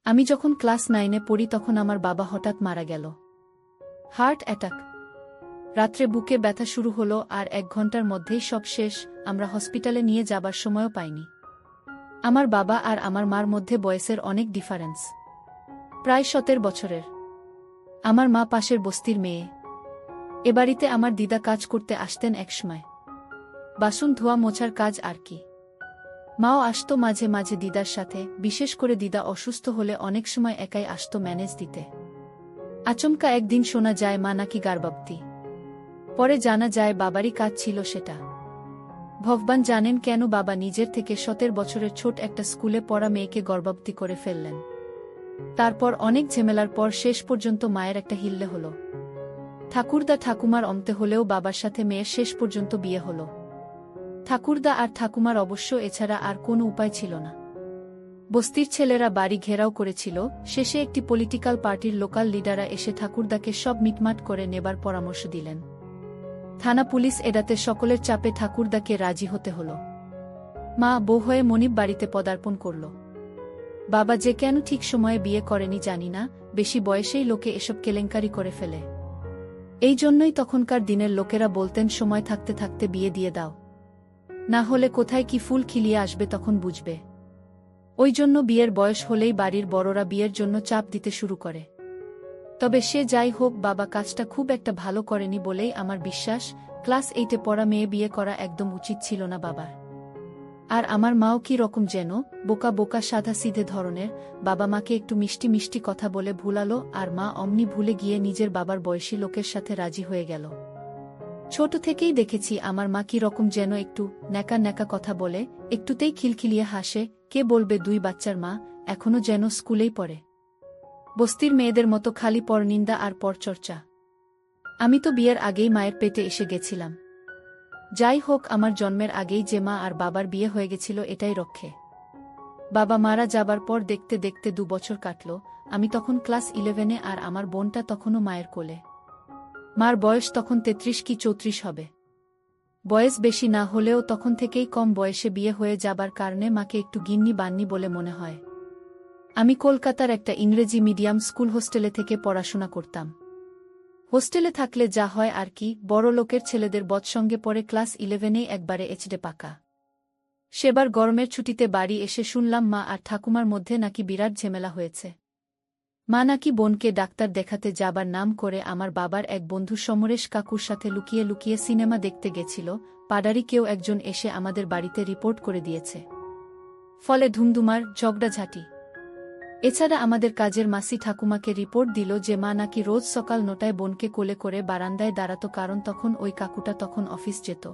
আমি যখন ক্লাস 9-এ পড়ি তখন আমার বাবা হঠাৎ মারা গেল। Heart attack. রাত্রে বুকে ব্যথা শুরু হলো আর 1 ঘন্টার মধ্যেই সব শেষ। আমরা হসপিটালে নিয়ে যাবার সময়ও পাইনি। আমার বাবা আর আমার মার মধ্যে বয়সের অনেক ডিফারেন্স, প্রায় 17 বছরের। আমার মা পাশের বস্তির মেয়ে। এ বাড়িতে আমার দিদা কাজ করতে আসতেন একসময়, বাসন ধোয়া মোছার কাজ আর কি। মাও আসতো মাঝে মাঝে দিদার সাথে, বিশেষ করে দিদা অসুস্থ হলে অনেক সময় একাই আসতো ম্যানেজ দিতে। আচমকা একদিন শোনা যায় মা নাকি গার্ভবতী। পরে জানা যায় বাবারই কাজ ছিল সেটা। ভগবান জানেন কেন বাবা নিজের থেকে 17 বছরের ছোট একটা স্কুলে পড়া মেয়েকে গর্ভবতী করে ফেললেন। তারপর অনেক ঝামেলার পর শেষ পর্যন্ত মায়ের একটা হিল্লে হলো। ঠাকুরদা ঠাকুমার অন্তে হলেও বাবার সাথে মেয়ের শেষ পর্যন্ত বিয়ে হলো। ঠাকুরদা আর ঠাকুমার অবশ্য এছাড়া আর কোনো উপায় ছিল না। বস্তির ছেলেরা বাড়ি ঘেরাও করেছিল। শেষে একটি পলিটিক্যাল পার্টির লোকাল লিডাররা এসে ঠাকুরদাকে সব মিটমাট করে নেবার পরামর্শ দিলেন। থানা পুলিশ এড়াতে সকলের চাপে ঠাকুরদাকে রাজি হতে হলো। মা বউ হয়ে মনিব বাড়িতে পদার্পণ করল। বাবা যে কেন ঠিক সময়ে বিয়ে করেনি জানি না, বেশি বয়সেই লোকে এসব কেলেঙ্কারি করে ফেলে। এই জন্যই তখনকার দিনের লোকেরা বলতেন সময় থাকতে থাকতে বিয়ে দিয়ে দাও, না হলে কোথায় কি ফুল খিলিয়ে আসবে তখন বুঝবে। ওই জন্য বিয়ের বয়স হলেই বাড়ির বড়রা বিয়ের জন্য চাপ দিতে শুরু করে। তবে সে যাই হোক, বাবা কাজটা খুব একটা ভালো করেনি বলেই আমার বিশ্বাস। ক্লাস 8-এ পড়া মেয়ে বিয়ে করা একদম উচিত ছিল না বাবার। আর আমার মাও কি রকম যেন বোকা বোকা সাদা সিধে ধরনের। বাবা মাকে একটু মিষ্টি মিষ্টি কথা বলে ভুলালো আর মা অমনি ভুলে গিয়ে নিজের বাবার বয়সী লোকের সাথে রাজি হয়ে গেল। ছোট থেকেই দেখেছি আমার মা কি রকম যেন একটু ন্যাকা ন্যাকা কথা বলে, একটুতেই খিলখিলিয়ে হাসে। কে বলবে 2 বাচ্চার মা, এখনো যেন স্কুলেই পড়ে। বস্তির মেয়েদের মতো খালি পরনিন্দা আর পরচর্চা। আমি তো বিয়ের আগেই মায়ের পেটে এসে গেছিলাম। যাই হোক, আমার জন্মের আগেই যে মা আর বাবার বিয়ে হয়ে গেছিল এটাই রক্ষে। বাবা মারা যাবার পর দেখতে দেখতে 2 বছর কাটল। আমি তখন ক্লাস 11-এ আর আমার বোনটা তখনও মায়ের কোলে। মার বয়স তখন 33 কি 34 হবে। বয়স বেশি না হলেও তখন থেকেই কম বয়সে বিয়ে হয়ে যাবার কারণে মাকে একটু গিন্নি বান্নি বলে মনে হয়। আমি কলকাতার একটা ইংরেজি মিডিয়াম স্কুল হোস্টেলে থেকে পড়াশোনা করতাম। হোস্টেলে থাকলে যা হয় আর কি, বড় লোকের ছেলেদের বৎসঙ্গে পড়ে ক্লাস 11-এই একবারে এইচডি পাকা। সেবার গরমের ছুটিতে বাড়ি এসে শুনলাম মা আর ঠাকুমার মধ্যে নাকি বিরাট ঝামেলা হয়েছে। মা নাকি বোনকে ডাক্তার দেখাতে যাবার নাম করে আমার বাবার এক বন্ধু সমরেশ কাকুর সাথে লুকিয়ে লুকিয়ে সিনেমা দেখতে গেছিল। পাড়ারই কেউ একজন এসে আমাদের বাড়িতে রিপোর্ট করে দিয়েছে। ফলে ধুমধুমার ঝগড়াঝাঁটি। এছাড়া আমাদের কাজের মাসি ঠাকুমাকে রিপোর্ট দিল যে মা নাকি রোজ সকাল 9টায় বোনকে কোলে করে বারান্দায় দাঁড়াত, কারণ তখন ওই কাকুটা তখন অফিস যেত।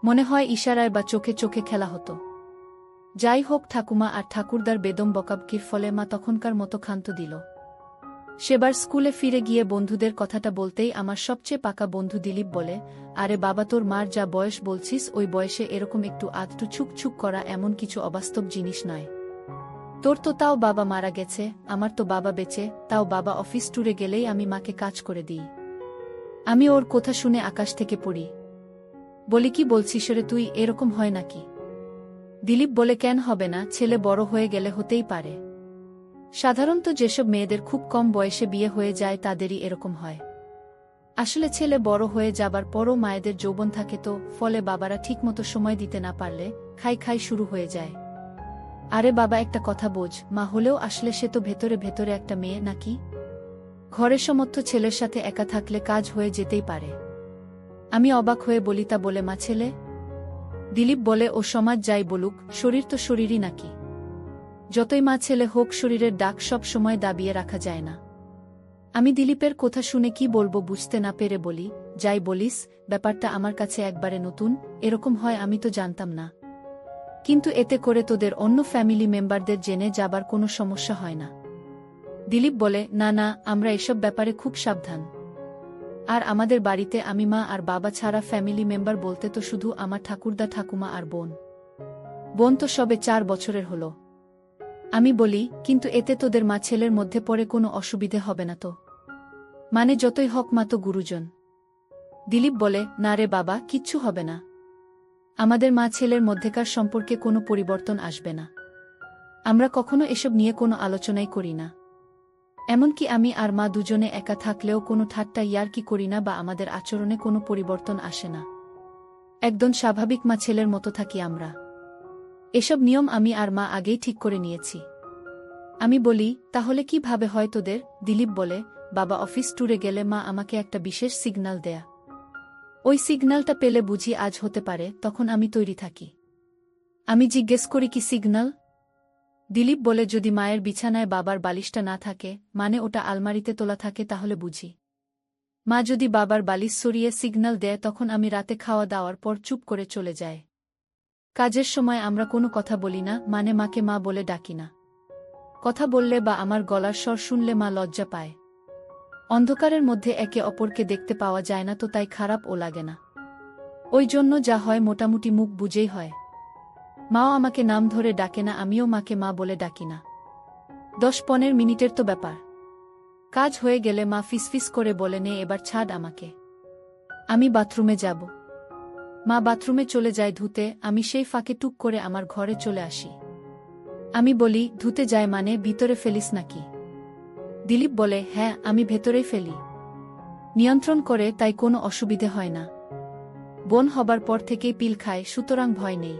মনে হয় ইশারায় বা চোখে চোখে খেলা হতো। যাই হোক, ঠাকুমা আর ঠাকুরদার বেদম বকাবকির ফলে মা তখনকার মতো ক্ষান্ত দিল। সেবার স্কুলে ফিরে গিয়ে বন্ধুদের কথাটা বলতেই আমার সবচেয়ে পাকা বন্ধু দিলীপ বলে, আরে বাবা, তোর মার যা বয়স বলছিস ওই বয়সে এরকম একটু আধটু ছুক করা এমন কিছু অবাস্তব জিনিস নয়। তোর তো তাও বাবা মারা গেছে, আমার তো বাবা বেঁচে, তাও বাবা অফিস ট্যুরে গেলেই আমি মাকে কাজ করে দিই। আমি ওর কথা শুনে আকাশ থেকে পড়ি। বলি, কি বলছিস রে তুই, এরকম হয় নাকি? দিলীপ বলে, কেন হবে না, ছেলে বড় হয়ে গেলে হতেই পারে। সাধারণত যেসব মেয়েদের খুব কম বয়সে বিয়ে হয়ে যায় তাদেরই এরকম হয়। আসলে ছেলে বড় হয়ে যাবার পরও মায়েদের যৌবন থাকে তো, ফলে বাবারা ঠিকমতো সময় দিতে না পারলে খাই খাই শুরু হয়ে যায়। আরে বাবা, একটা কথা বোঝ, মা হলেও আসলে সে তো ভেতরে ভেতরে একটা মেয়ে নাকি। ঘরে সমর্থ ছেলের সাথে একা থাকলে কাজ হয়ে যেতেই পারে। আমি অবাক হয়ে বলি, তা বলে মা ছেলে? দিলীপ বলে, ও সমাজ যাই বলুক, শরীর তো শরীরই নাকি। যতই মা ছেলে হোক, শরীরের ডাক সব সময় দাবিয়ে রাখা যায় না। আমি দিলীপের কথা শুনে কি বলবো বুঝতে না পেরে বলি, যাই বলিস, ব্যাপারটা আমার কাছে একবারে নতুন, এরকম হয় আমি তো জানতাম না। কিন্তু এতে করে তোদের অন্য ফ্যামিলি মেম্বারদের জেনে যাবার কোনো সমস্যা হয় না? দিলীপ বলে, না না, আমরা এসব ব্যাপারে খুব সাবধান। আর আমাদের বাড়িতে আমি মা আর বাবা ছাড়া ফ্যামিলি মেম্বার বলতে তো শুধু আমার ঠাকুরদা ঠাকুমা আর বোন। বোন তো সবে 4 বছরের হলো। আমি বলি, কিন্তু এতে তোদের মা ছেলের মধ্যে পড়ে কোনো অসুবিধে হবে না তো? মানে যতই হক মা তো গুরুজন। দিলীপ বলে, না রে বাবা, কিচ্ছু হবে না। আমাদের মা ছেলের মধ্যেকার সম্পর্কে কোনো পরিবর্তন আসবে না। আমরা কখনো এসব নিয়ে কোনো আলোচনাই করি না। এমনকি আমি আর মা দুজনে একা থাকলেও কোনো ঠাট্টা ইয়ার্কি করি না বা আমাদের আচরণে কোনো পরিবর্তন আসে না। একদম স্বাভাবিক মা ছেলের মতো থাকি আমরা। এসব নিয়ম আমি আর মা আগেই ঠিক করে নিয়েছি। আমি বলি, তাহলে কিভাবে হয় তোদের? দিলীপ বলে, বাবা অফিস ট্যুরে গেলে মা আমাকে একটা বিশেষ সিগন্যাল দেয়া। ওই সিগন্যালটা পেলে বুঝি আজ হতে পারে, তখন আমি তৈরি থাকি। আমি জিজ্ঞেস করি কি সিগন্যাল? দিলীপ বলে, যদি মায়ের বিছানায় বাবার বালিশটা না থাকে, মানে ওটা আলমারিতে তোলা থাকে, তাহলে বুঝি। মা যদি বাবার বালিশ সরিয়ে সিগন্যাল দেয়, তখন আমি রাতে খাওয়া দাওয়ার পর চুপ করে চলে যায়। কাজের সময় আমরা কোনো কথা বলি না, মানে মাকে মা বলে ডাকি না। কথা বললে বা আমার গলার স্বর শুনলে মা লজ্জা পায়। অন্ধকারের মধ্যে একে অপরকে দেখতে পাওয়া যায় না, তো তাই খারাপও লাগে না। ওই জন্য যা হয় মোটামুটি মুখ বুঝেই হয়। মাও আমাকে নাম ধরে ডাকে না, আমিও মাকে মা বলে ডাকি না। 10-15 মিনিটের তো ব্যাপার। কাজ হয়ে গেলে মা ফিসফিস করে বলে, নে এবার ছাড় আমাকে, আমি বাথরুমে যাব। মা বাথরুমে চলে যায় ধুতে, আমি সেই ফাঁকে টুক করে আমার ঘরে চলে আসি। আমি বলি, ধুতে যায় মানে ভিতরে ফেলিস নাকি? দিলীপ বলে, হ্যাঁ, আমি ভেতরেই ফেলি। নিয়ন্ত্রণ করে, তাই কোনো অসুবিধে হয় না। বোন হবার পর থেকেই পিল খায়, সুতরাং ভয় নেই।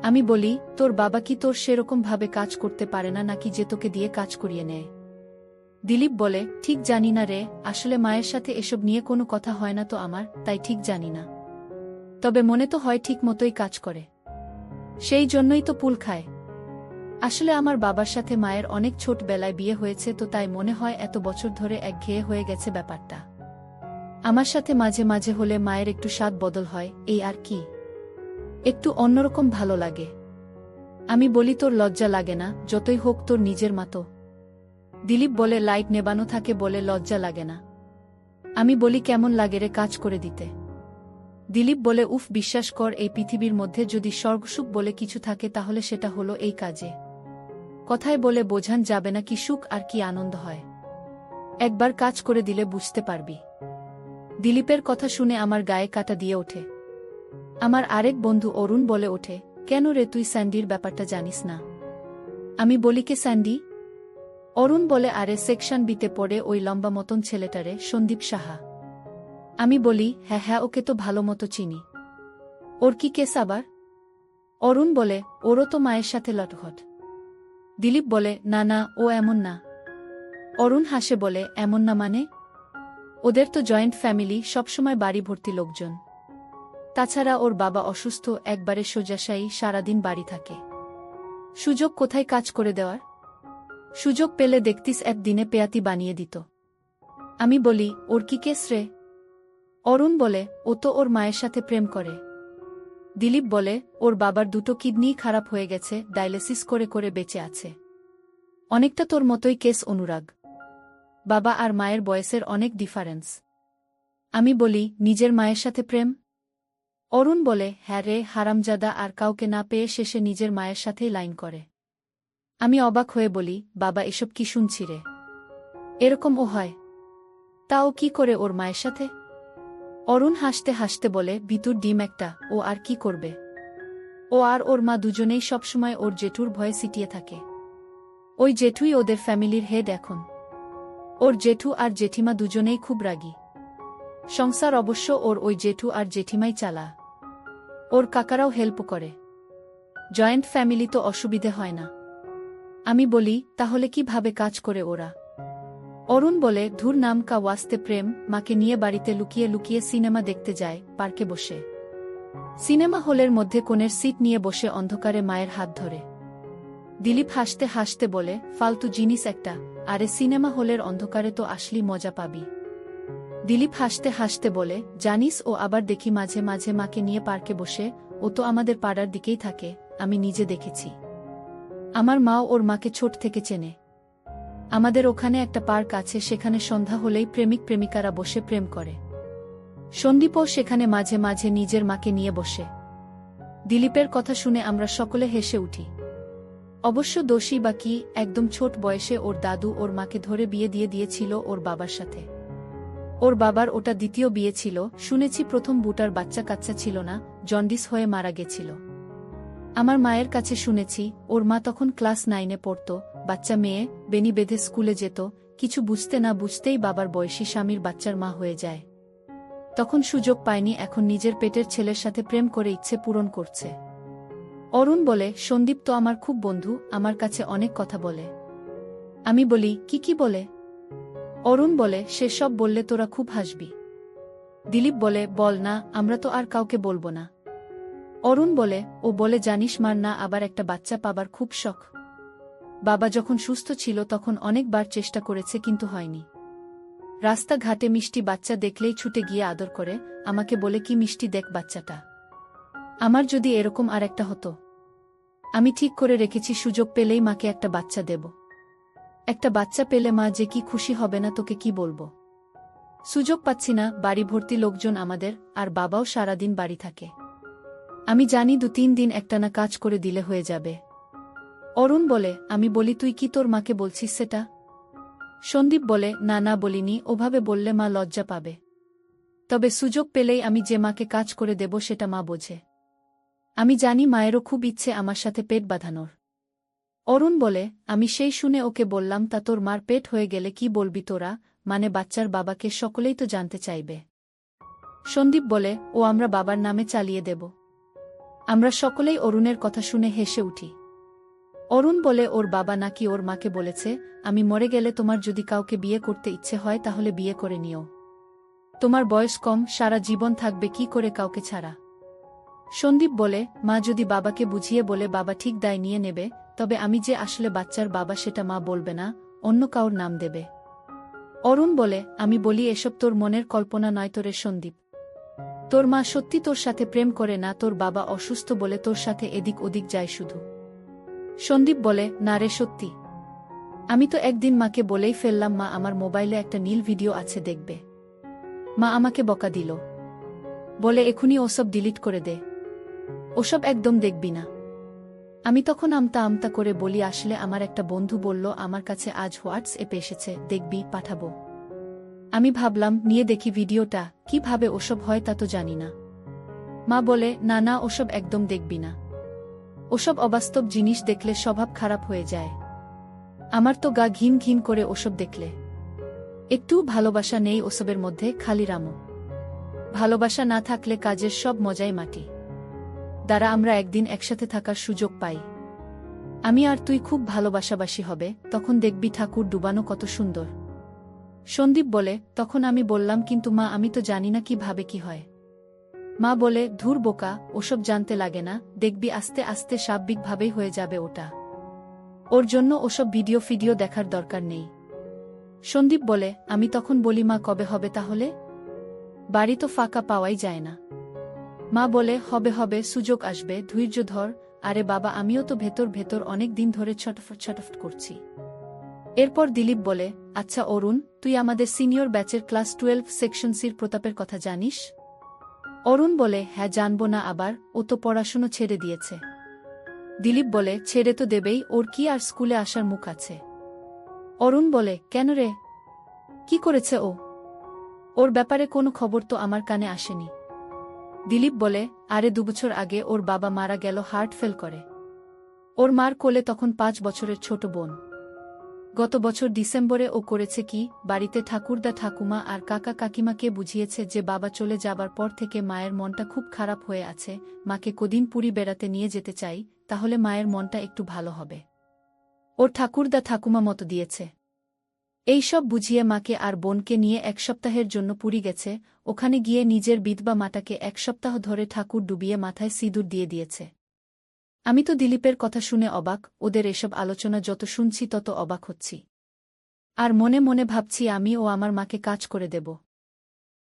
আমি বলি, তোর বাবা কি তোর সেরকমভাবে কাজ করতে পারে না, নাকি যে তোকে দিয়ে কাজ করিয়ে নেয়? দিলীপ বলে, ঠিক জানি না রে, আসলে মায়ের সাথে এসব নিয়ে কোনো কথা হয় না তো আমার, তাই ঠিক জানি না। তবে মনে তো হয় ঠিক মতোই কাজ করে। সেই জন্যই তো পুল খায়। আসলে আমার বাবার সাথে মায়ের অনেক ছোটবেলায় বিয়ে হয়েছে, তো তাই মনে হয় এত বছর ধরে একঘেয়ে হয়ে গেছে ব্যাপারটা। আমার সাথে মাঝে মাঝে হলে মায়ের একটু স্বাদ বদল হয়, এই আর কি। একটু অন্যরকম ভালো লাগে। আমি বলি, তোর লজ্জা লাগে না? যতই হোক তোর নিজের মা তো। দিলীপ বলে, লাইট নেবানো থাকে বলে লজ্জা লাগে না। আমি বলি, কেমন লাগে রে কাজ করে দিতে? দিলীপ বলে, উফ, বিশ্বাস কর, এই পৃথিবীর মধ্যে যদি স্বর্গসুখ বলে কিছু থাকে তাহলে সেটা হলো এই কাজে। কথায় বলে বোঝান যাবে না কি সুখ আর কি আনন্দ হয়। একবার কাজ করে দিলে বুঝতে পারবি। দিলীপের কথা শুনে আমার গায়ে কাঁটা দিয়ে ওঠে। আমার আরেক বন্ধু অরুণ বলে ওঠে, কেন রে, তুই স্যান্ডির ব্যাপারটা জানিস না? আমি বলি, কে স্যান্ডি? অরুণ বলে, আরে সেকশন বিতে পড়ে ওই লম্বা মতন ছেলেটারে, সন্দীপ সাহা। আমি বলি, হ্যাঁ হ্যাঁ, ওকে তো ভালো মতো চিনি। ওর কি কেস আবার? অরুণ বলে, ওরও তো মায়ের সাথে লটঘট। দিলীপ বলে, না না, ও এমন না। অরুণ হাসে বলে, এমন না মানে? ওদের তো জয়েন্ট ফ্যামিলি, সবসময় বাড়ি ভর্তি লোকজন। তাছাড়া ওর বাবা অসুস্থ, একবারে শয্যাশায়ী, সারাদিন বাড়ি থাকে। সুযোগ কোথায় কাজ করে দেওয়ার? সুযোগ পেলে দেখতিস একদিনে পেয়াতি বানিয়ে দিত। আমি বলি, ওর কি কেস রে? অরুণ বলে, ও তো ওর মায়ের সাথে প্রেম করে। দিলীপ বলে, ওর বাবার দুটো কিডনিই খারাপ হয়ে গেছে, ডায়ালিসিস করে করে বেঁচে আছে। অনেকটা তোর মতোই কেস অনুরাগ। বাবা আর মায়ের বয়সের অনেক ডিফারেন্স। আমি বলি, নিজের মায়ের সাথে প্রেম? অরুণ বলে, হ্যাঁ রে, হারামজাদা, আর কাউকে না পেয়ে শেষে নিজের মায়ের সাথেই লাইন করে। আমি অবাক হয়ে বলি, বাবা, এসব কি শুনছি রে? এরকম ও হয়? তাও কি করে ওর মায়ের সাথে? অরুণ হাসতে হাসতে বলে, ভিতুর ডিম একটা, ও আর কি করবে? ও আর ওর মা দুজনেই সবসময় ওর জেঠুর ভয়ে সিটিয়ে থাকে। ওই জেঠুই ওদের ফ্যামিলির হেড এখন। ওর জেঠু আর জেঠিমা দুজনেই খুব রাগী। সংসার অবশ্য ওর ওই জেঠু আর জেঠিমাই চালা। ওর কাকারাও হেল্প করে। জয়েন্ট ফ্যামিলি তো অসুবিধে হয় না। আমি বলি, তাহলে কিভাবে কাজ করে ওরা? অরুণ বলে, ধুর, নাম কা ওয়াস্তে প্রেম। মাকে নিয়ে বাড়িতে লুকিয়ে লুকিয়ে সিনেমা দেখতে যায়, পার্কে বসে। সিনেমা হলের মধ্যে কোণের সিট নিয়ে বসে অন্ধকারে মায়ের হাত ধরে। দিলীপ হাসতে হাসতে বলে, ফালতু জিনিস একটা, আরে সিনেমা হলের অন্ধকারে তো আসলি মজা পাবি। দিলীপ হাসতে হাসতে বলে, জানিস, ও আবার দেখি মাঝে মাঝে মাকে নিয়ে পার্কে বসে। ও তো আমাদের পাড়ার দিকেই থাকে, আমি নিজে দেখেছি। আমার মাও ওর মাকে ছোট থেকে চেনে। আমাদের ওখানে একটা পার্ক আছে, সেখানে সন্ধ্যা হলেই প্রেমিক প্রেমিকারা বসে প্রেম করে। সন্দীপও সেখানে মাঝে মাঝে নিজের মাকে নিয়ে বসে। দিলীপের কথা শুনে আমরা সকলে হেসে উঠি। অবশ্য দোষী বা কি, একদম ছোট বয়সে ওর দাদু ওর মাকে ধরে বিয়ে দিয়ে দিয়েছিল ওর বাবার সাথে। ওর বাবার ওটা দ্বিতীয় বিয়ে ছিল, শুনেছি প্রথম বুটার বাচ্চা কাচ্চা ছিল না, জন্ডিস হয়ে মারা গেছিল। আমার মায়ের কাছে শুনেছি ওর মা তখন ক্লাস 9-এ পড়ত, বাচ্চা মেয়ে, বেনি বেঁধে স্কুলে যেত, কিছু বুঝতে না বুঝতেই বাবার বয়সী স্বামীর বাচ্চার মা হয়ে যায়। তখন সুযোগ পায়নি, এখন নিজের পেটের ছেলের সাথে প্রেম করে ইচ্ছে পূরণ করছে। অরুণ বলে, সন্দীপ তো আমার খুব বন্ধু, আমার কাছে অনেক কথা বলে। আমি বলি, কি বলে? অরুণ বলে, সে সব বললে তোরা খুব হাসবি। দিলীপ বলে, বল না, আমরা তো আর কাউকে বলবো না। অরুণ বলে, ও বলে জানিস মার না আবার একটা বাচ্চা পাবার খুব শখ। বাবা যখন সুস্থ ছিল তখন অনেকবার চেষ্টা করেছে কিন্তু হয়নি। রাস্তাঘাটে মিষ্টি বাচ্চা দেখলেই ছুটে গিয়ে আদর করে, আমাকে বলে কি মিষ্টি দেখ বাচ্চাটা। আমার যদি এরকম আর একটা হতো। আমি ঠিক করে রেখেছি সুযোগ পেলেই মাকে একটা বাচ্চা দেব। একটা বাচ্চা পেলে মা যে কি খুশি হবে না তোকে কি বলবো। সুযোগ পাচ্ছি না, বাড়ি ভর্তি লোকজন আমাদের, আর বাবাও সারাদিন বাড়ি থাকে। আমি জানি 2-3 দিন একটানা কাজ করে দিলে হয়ে যাবে। অরুণ বলে, আমি বলি তুই কি তোর মাকে বলছিস সেটা? সন্দীপ বলে, না না বলিনি, ওভাবে বললে মা লজ্জা পাবে। তবে সুযোগ পেলেই আমি যে মাকে কাজ করে দেব সেটা মা বোঝে। আমি জানি মায়েরও খুব ইচ্ছে আমার সাথে পেট বাঁধানোর। অরুণ বলে, আমি সেই শুনে ওকে বললাম, তা তোর মার পেট হয়ে গেলে কি বলবি তোরা, মানে বাচ্চার বাবাকে সকলেই তো জানতে চাইবে। সন্দীপ বলে, ও আমরা বাবার নামে চালিয়ে দেব। আমরা সকলেই অরুণের কথা শুনে হেসে উঠি। অরুণ বলে, ওর বাবা নাকি ওর মাকে বলেছে, আমি মরে গেলে তোমার যদি কাউকে বিয়ে করতে ইচ্ছে হয় তাহলে বিয়ে করে নিও। তোমার বয়স কম, সারা জীবন থাকবে কি করে কাউকে ছাড়া। সন্দীপ বলে, মা যদি বাবাকে বুঝিয়ে বলে বাবা ঠিক দায় নিয়ে নেবে, তবে আমি যে আসলে বাচ্চার বাবা সেটা মা বলবে না, অন্য কাউর নাম দেবে। অরুণ বলে, আমি বলি এসব তোর মনের কল্পনা নয় তোরে সন্দীপ। তোর মা সত্যি তোর সাথে প্রেম করে না, তোর বাবা অসুস্থ বলে তোর সাথে এদিক ওদিক যায় শুধু। সন্দীপ বলে, না রে সত্যি। আমি তো একদিন মাকে বলেই ফেললাম, মা আমার মোবাইলে একটা নীল ভিডিও আছে দেখবে। মা আমাকে বকা দিল, বলে এখুনি ওসব ডিলিট করে দে, ওসব একদম দেখবি না। আমি তখন আমতা আমতা করে বলি, আসলে আমার একটা বন্ধু বলল আমার কাছে আজ হোয়াটসঅ্যাপে এসেছে, দেখবি, পাঠাবো। আমি ভাবলাম নিয়ে দেখি ভিডিওটা, কিভাবে ওসব হয় তা তো জানি না। মা বলে, না না ওসব একদম দেখবি না, ওসব অবাস্তব জিনিস দেখলে স্বভাব খারাপ হয়ে যায়। আমার তো গা ঘিন ঘিন করে ওসব দেখলে। একটু ভালোবাসা নেই ওসবের মধ্যে, খালি রামো। ভালোবাসা না থাকলে কাজের সব মজাই মাটি। দ্বারা আমরা একদিন একসাথে থাকার সুযোগ পাই। আমি আর তুই খুব ভালোবাসাবাসী হবে, তখন দেখবি ঠাকুর ডুবানো কত সুন্দর। সন্দীপ বলে, তখন আমি বললাম, কিন্তু মা আমি তো জানি না কিভাবে কি হয়। মা বলে, ধুর বোকা, ওসব জানতে লাগে না, দেখবি আস্তে আস্তে স্বাভাবিকভাবেই হয়ে যাবে ওটা। ওর জন্য ওসব ভিডিও দেখার দরকার নেই। সন্দীপ বলে, আমি তখন বলি, মা কবে হবে তাহলে? বাড়ি তো ফাঁকা পাওয়াই যায় না। মা বলে, হবে, সুযোগ আসবে, ধৈর্য ধর। আরে বাবা, আমিও তো ভেতর ভেতর অনেক দিন ধরে ছটফট করছি। এরপর দিলীপ বলে, আচ্ছা অরুণ, তুই আমাদের সিনিয়র ব্যাচের ক্লাস 12 সেকশন সির প্রতাপের কথা জানিস? অরুণ বলে, হ্যাঁ জানবো না আবার, ও তো পড়াশুনো ছেড়ে দিয়েছে। দিলীপ বলে, ছেড়ে তো দেবেই, ওর কি আর স্কুলে আসার মুখ আছে? অরুণ বলে, কেন রে, কি করেছে ও? ওর ব্যাপারে কোনো খবর তো আমার কানে আসেনি। দিলীপ বলে, আরে 2 বছর আগে ওর বাবা মারা গেল হার্ট ফেল করে। ওর মার কোলে তখন 5 বছরের ছোট বোন। গত বছর ডিসেম্বরে ও করেছে কি, বাড়িতে ঠাকুরদা ঠাকুমা আর কাকা কাকিমাকে বুঝিয়েছে যে বাবা চলে যাবার পর থেকে মায়ের মনটা খুব খারাপ হয়ে আছে, মাকে কদিন পুরী বেড়াতে নিয়ে যেতে চাই, তাহলে মায়ের মনটা একটু ভালো হবে। ওর ঠাকুরদা ঠাকুমা মতো দিয়েছে। এই সব বুঝিয়ে মাকে আর বোনকে নিয়ে 1 সপ্তাহের জন্য পুরী গেছে, ওখানে গিয়ে নিজের বিধবা মাটাকে 1 সপ্তাহ ধরে ঠাকুর ডুবিয়ে মাথায় সিঁদুর দিয়ে দিয়েছে। আমি তো দিলীপের কথা শুনে অবাক, ওদের এসব আলোচনা যত শুনছি তত অবাক হচ্ছি। আর মনে মনে ভাবছি আমি ও আমার মাকে কাজ করে দেব।